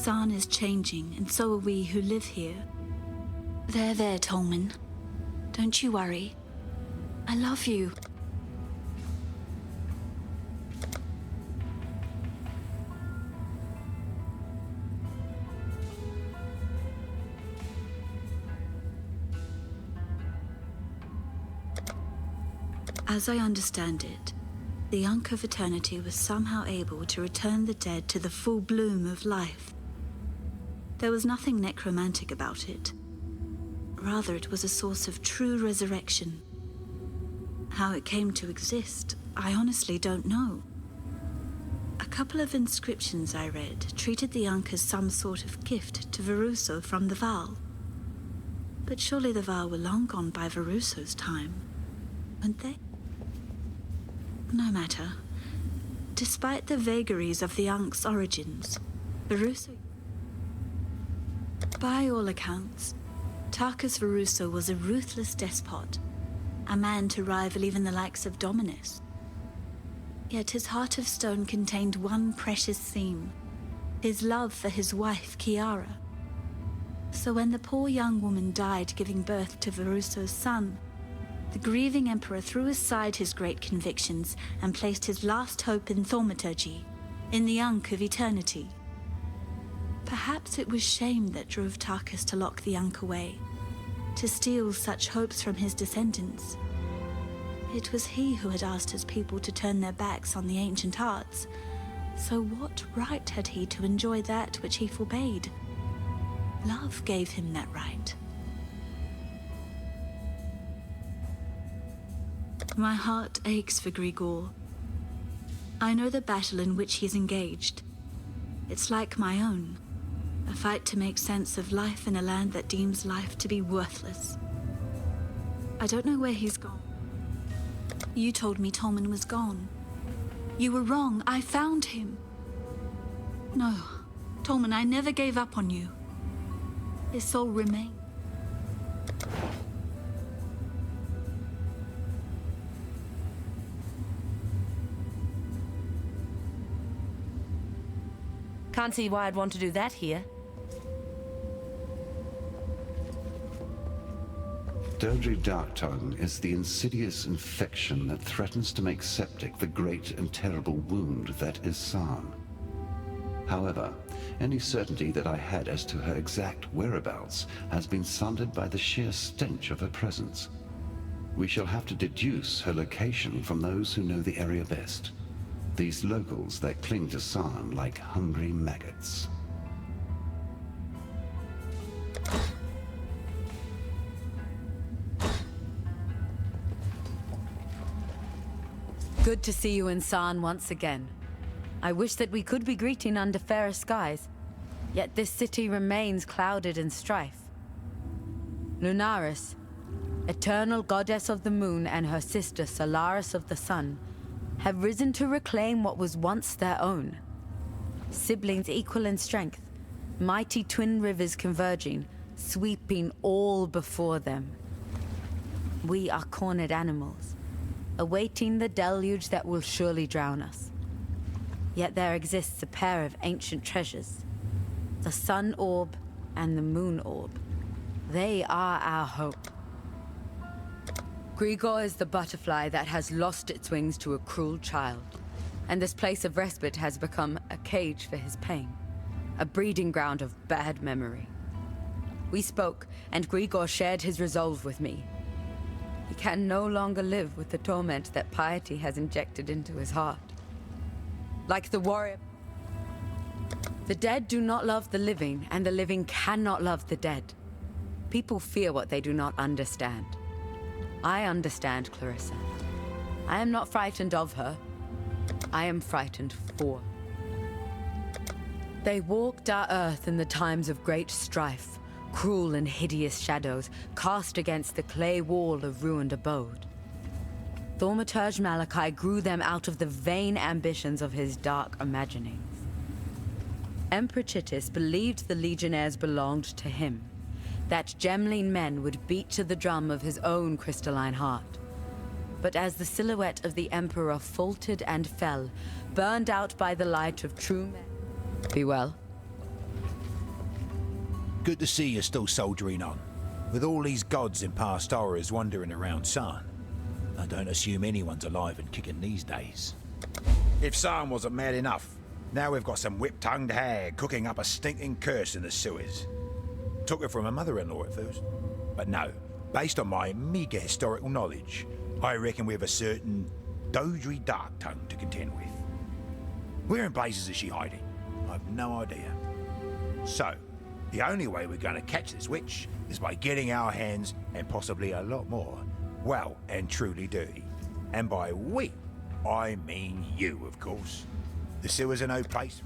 San is changing, and so are we who live here. There, Tolman. Don't you worry. I love you. As I understand it, the Ankh of Eternity was somehow able to return the dead to the full bloom of life. There was nothing necromantic about it. Rather, it was a source of true resurrection. How it came to exist, I honestly don't know. A couple of inscriptions I read treated the Ankh as some sort of gift to Veruso from the Val. But surely the Val were long gone by Veruso's time, weren't they? No matter. Despite the vagaries of the Ankh's origins, Veruso... By all accounts, Tarkus Veruso was a ruthless despot, a man to rival even the likes of Dominus. Yet his heart of stone contained one precious theme, his love for his wife, Kiara. So when the poor young woman died giving birth to Veruso's son, the grieving emperor threw aside his great convictions and placed his last hope in thaumaturgy, in the Ankh of Eternity. Perhaps it was shame that drove Tarkus to lock the Ankh away, to steal such hopes from his descendants. It was he who had asked his people to turn their backs on the ancient arts, so what right had he to enjoy that which he forbade? Love gave him that right. My heart aches for Grigor. I know the battle in which he's engaged. It's like my own, a fight to make sense of life in a land that deems life to be worthless. I don't know where he's gone. You told me Tolman was gone. You were wrong. I found him. No, Tolman, I never gave up on you. His soul remained. Can't see why I'd want to do that here. Dodri Darktongue is the insidious infection that threatens to make septic the great and terrible wound that is San. However, any certainty that I had as to her exact whereabouts has been sundered by the sheer stench of her presence. We shall have to deduce her location from those who know the area best. These locals that cling to San like hungry maggots. Good to see you in San once again. I wish that we could be greeting under fairer skies, yet this city remains clouded in strife. Lunaris, eternal goddess of the moon, and her sister Solaris of the sun, have risen to reclaim what was once their own. Siblings equal in strength, mighty twin rivers converging, sweeping all before them. We are cornered animals, awaiting the deluge that will surely drown us. Yet there exists a pair of ancient treasures, the sun orb and the moon orb. They are our hope. Grigor is the butterfly that has lost its wings to a cruel child, and this place of respite has become a cage for his pain, a breeding ground of bad memory. We spoke, and Grigor shared his resolve with me. He can no longer live with the torment that piety has injected into his heart. Like the warrior, the dead do not love the living, and the living cannot love the dead. People fear what they do not understand. I understand, Clarissa. I am not frightened of her. I am frightened for. They walked our earth in the times of great strife, cruel and hideous shadows cast against the clay wall of ruined abode. Thaumaturge Malachi grew them out of the vain ambitions of his dark imaginings. Emperor Chittis believed the legionnaires belonged to him, that Gemline men would beat to the drum of his own crystalline heart. But as the silhouette of the Emperor faltered and fell, burned out by the light of true men... Be well. good to see you're still soldiering on. With all these gods and past horrors wandering around Sarn, I don't assume anyone's alive and kicking these days. If Sarn wasn't mad enough, now we've got some whip-tongued hag cooking up a stinking curse in the sewers. Took it from her mother-in-law at first. But no, based on my meagre historical knowledge, I reckon we have a certain Dodry Darktongue to contend with. Where in blazes is she hiding? I've no idea. So, the only way we're going to catch this witch is by getting our hands, and possibly a lot more, well and truly dirty. And by we, I mean you, of course. The sewers are no place.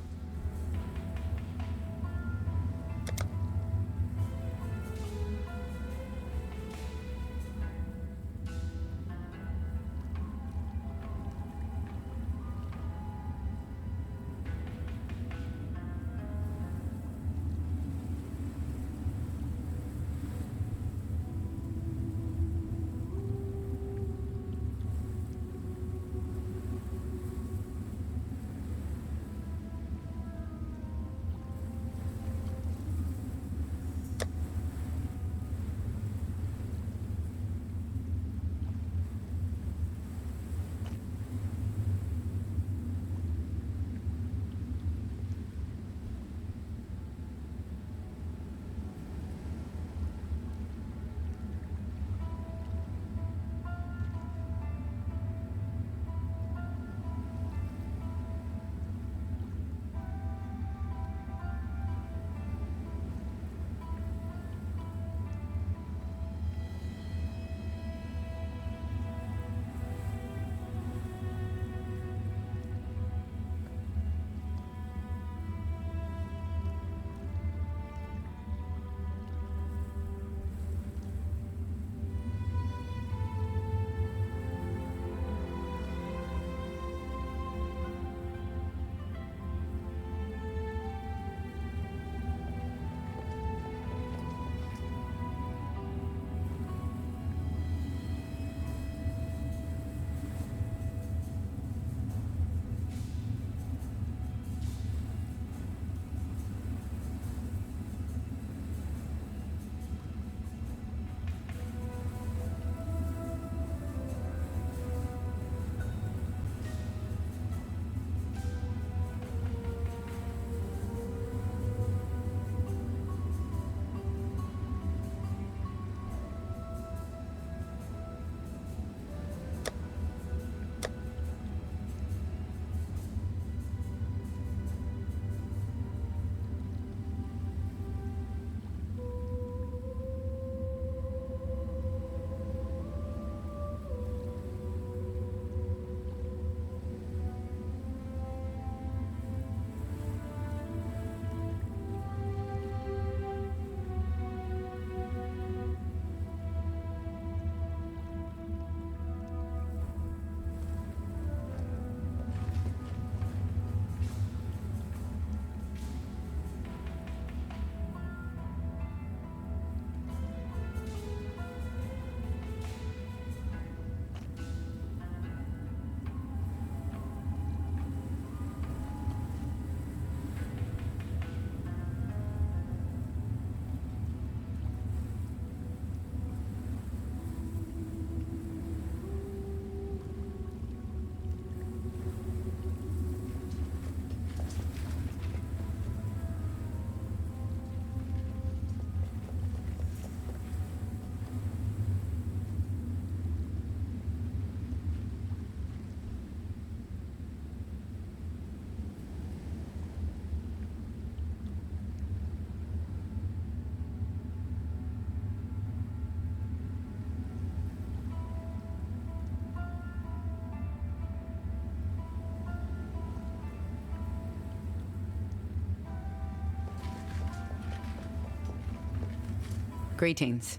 Greetings.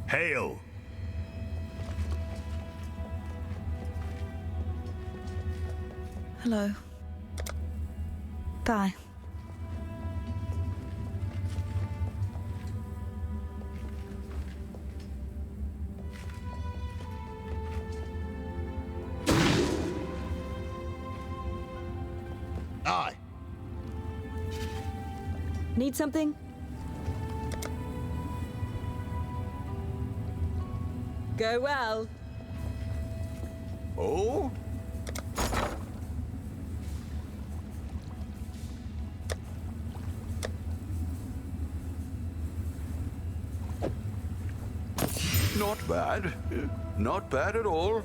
Hail! Hello. Bye. Aye. Need something? go well. Oh? Not bad. Not bad at all.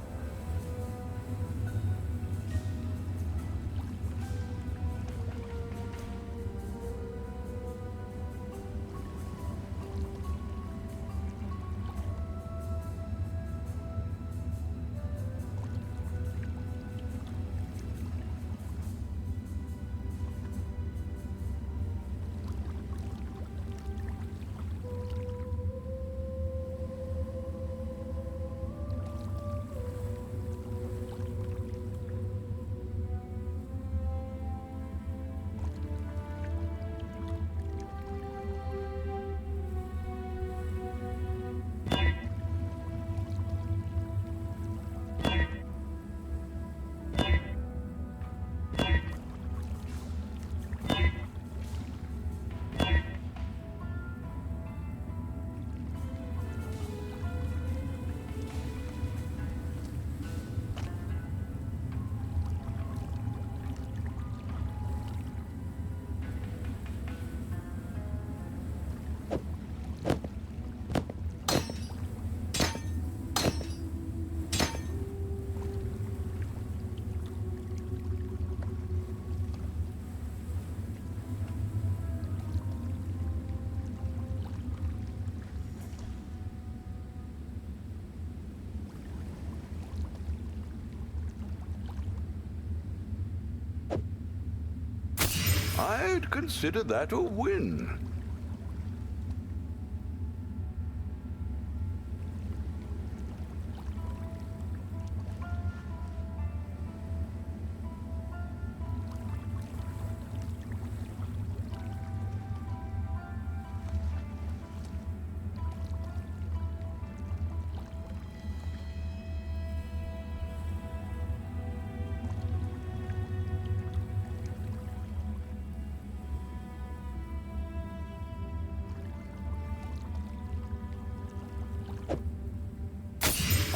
I'd consider that a win.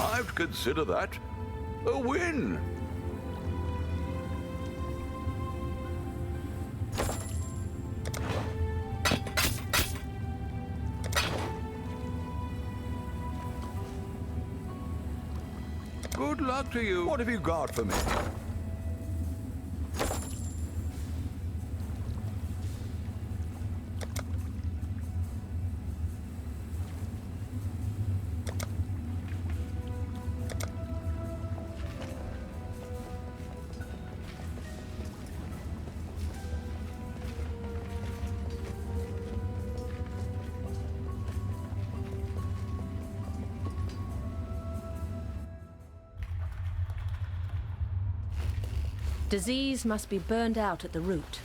I'd consider that a win. Good luck to you. What have you got for me? Disease must be burned out at the root.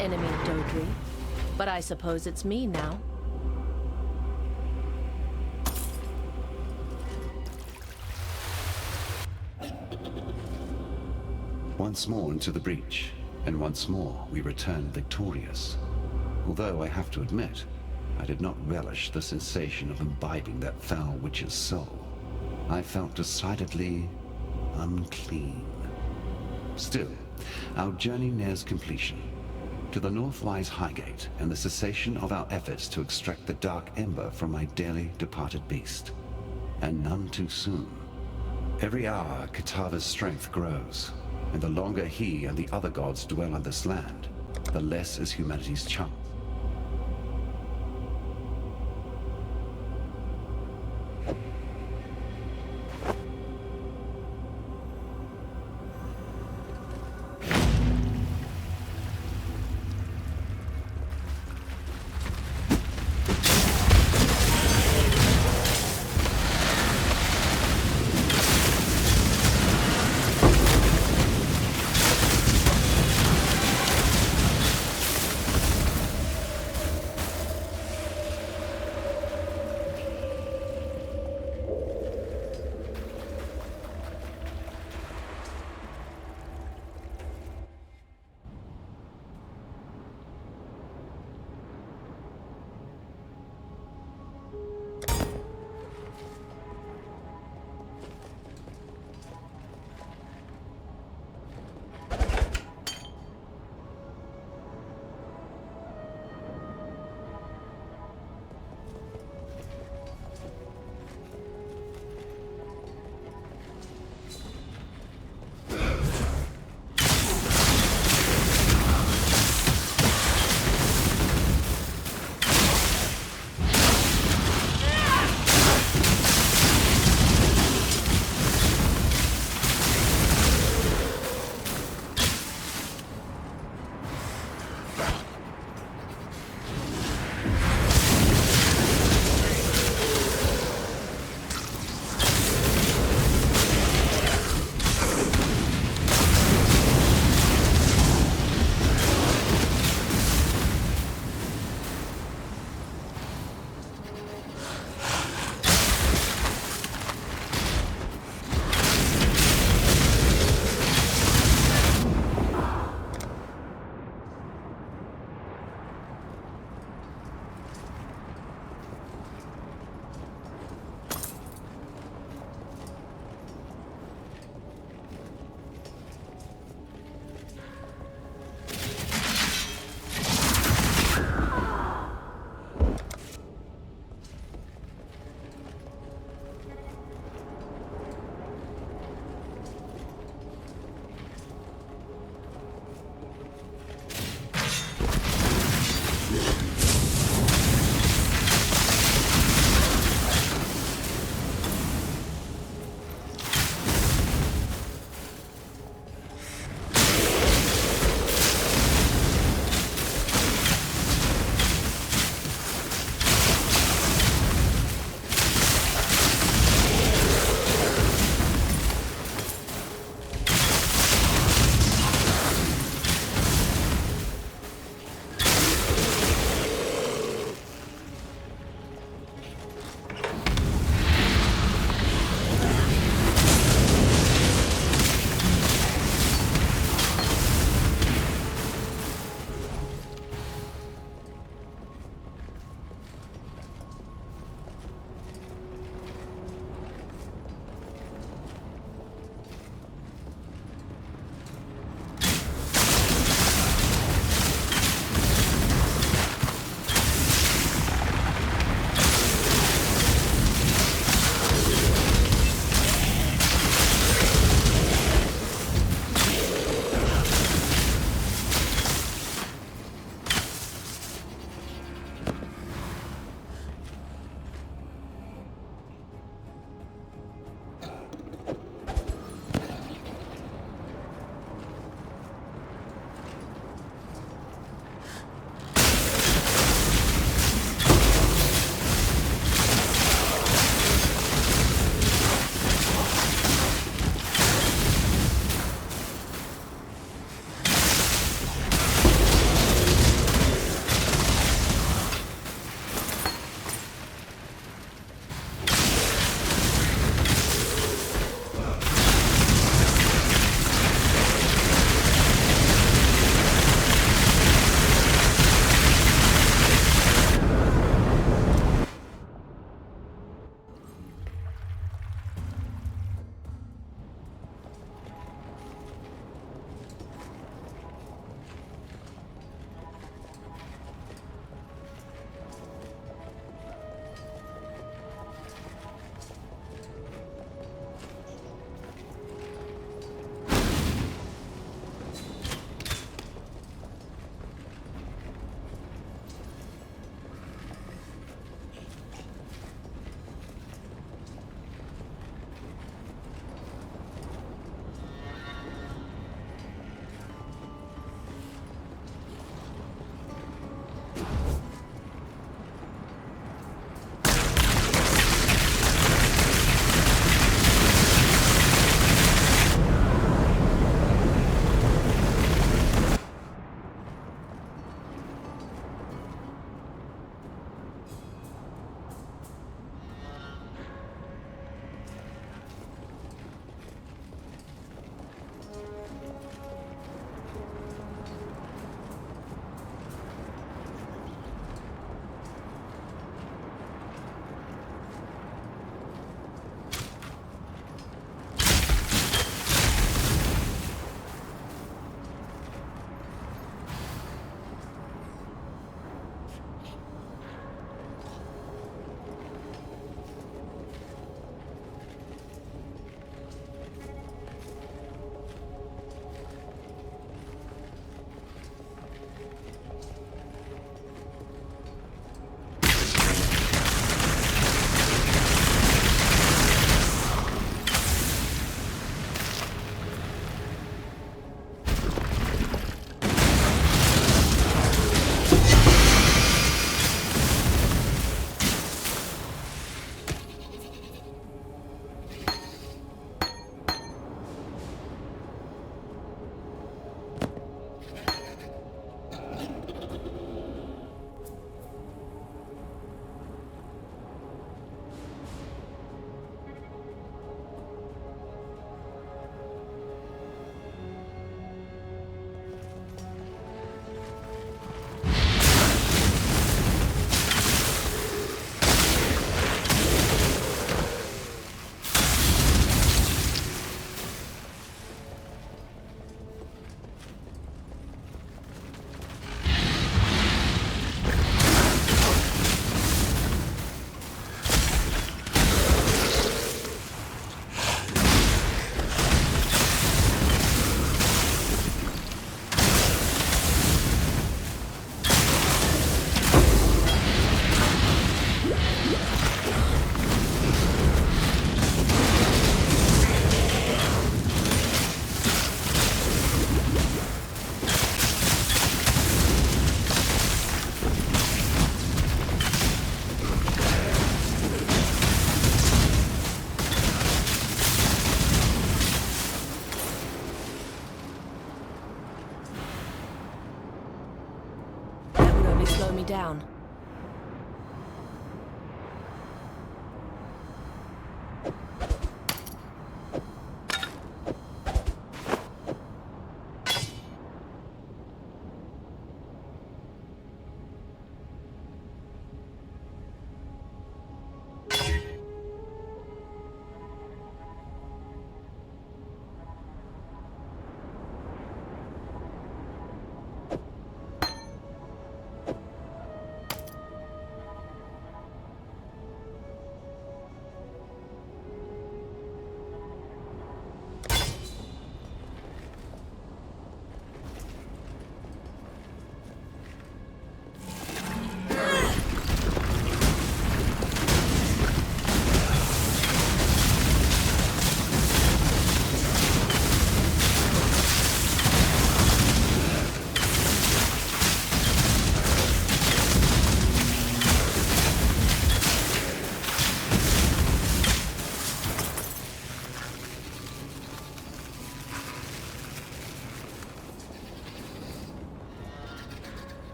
enemy, Dodri. But I suppose it's me now. Once more into the breach, and once more we return victorious. Although I have to admit, I did not relish the sensation of imbibing that foul witch's soul. I felt decidedly unclean. Still, our journey nears completion. To the north lies Highgate, and the cessation of our efforts to extract the dark ember from my dearly departed beast. And none too soon. Every hour, Kitava's strength grows, and the longer he and the other gods dwell on this land, the less is humanity's chance. down.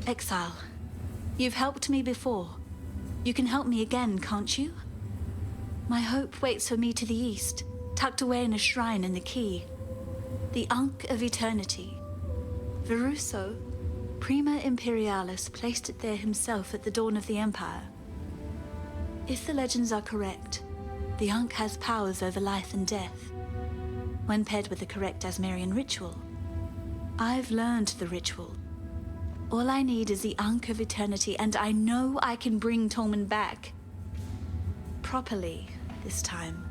Exile, you've helped me before. You can help me again, can't you? My hope waits for me to the east, tucked away in a shrine in the Key. The Ankh of Eternity. Veruso, Prima Imperialis, placed it there himself at the dawn of the Empire. If the legends are correct, the Ankh has powers over life and death. When paired with the correct Asmerian ritual, I've learned the ritual. All I need is the Ankh of Eternity, and I know I can bring Tolman back. Properly, this time.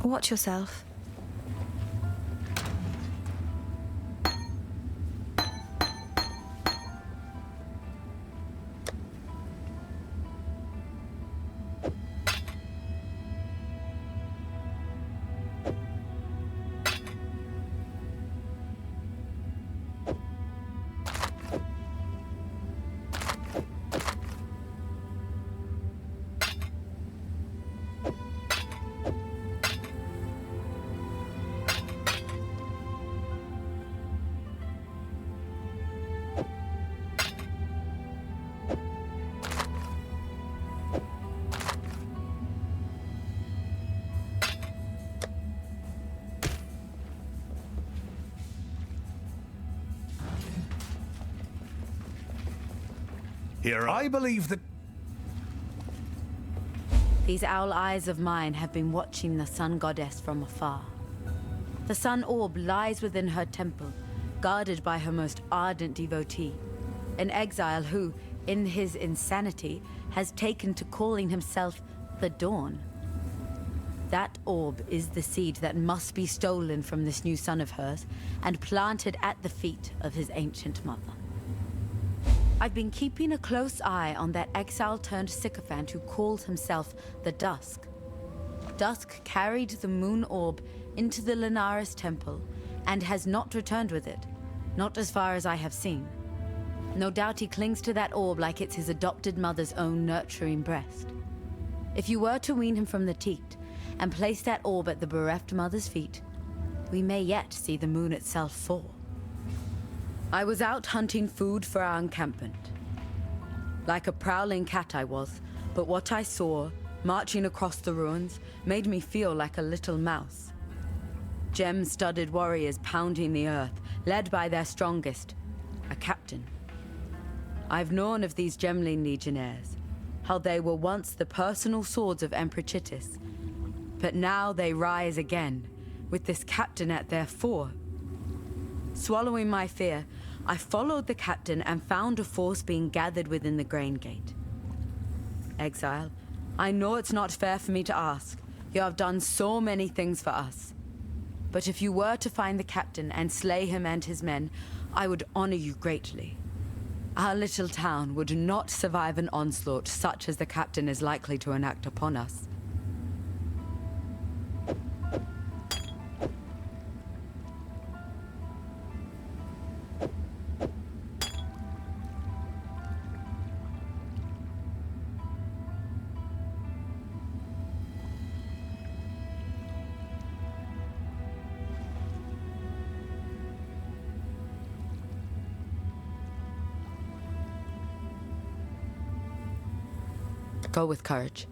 Watch yourself. Here I believe that... These owl eyes of mine have been watching the sun goddess from afar. The sun orb lies within her temple, guarded by her most ardent devotee, an exile who, in his insanity, has taken to calling himself the Dawn. That orb is the seed that must be stolen from this new son of hers and planted at the feet of his ancient mother. I've been keeping a close eye on that exile-turned-sycophant who calls himself the Dusk. Dusk carried the moon orb into the Linares temple and has not returned with it, not as far as I have seen. No doubt he clings to that orb like it's his adopted mother's own nurturing breast. If you were to wean him from the teat and place that orb at the bereft mother's feet, we may yet see the moon itself fall. I was out hunting food for our encampment. Like a prowling cat I was, but what I saw, marching across the ruins, made me feel like a little mouse. Gem-studded warriors pounding the earth, led by their strongest, a captain. I've known of these Gemling legionnaires, how they were once the personal swords of Emperor Chittis, but now they rise again, with this captain at their fore. Swallowing my fear, I followed the captain and found a force being gathered within the Grain Gate. Exile, I know it's not fair for me to ask. You have done so many things for us. But if you were to find the captain and slay him and his men, I would honor you greatly. Our little town would not survive an onslaught such as the captain is likely to enact upon us. Go with courage.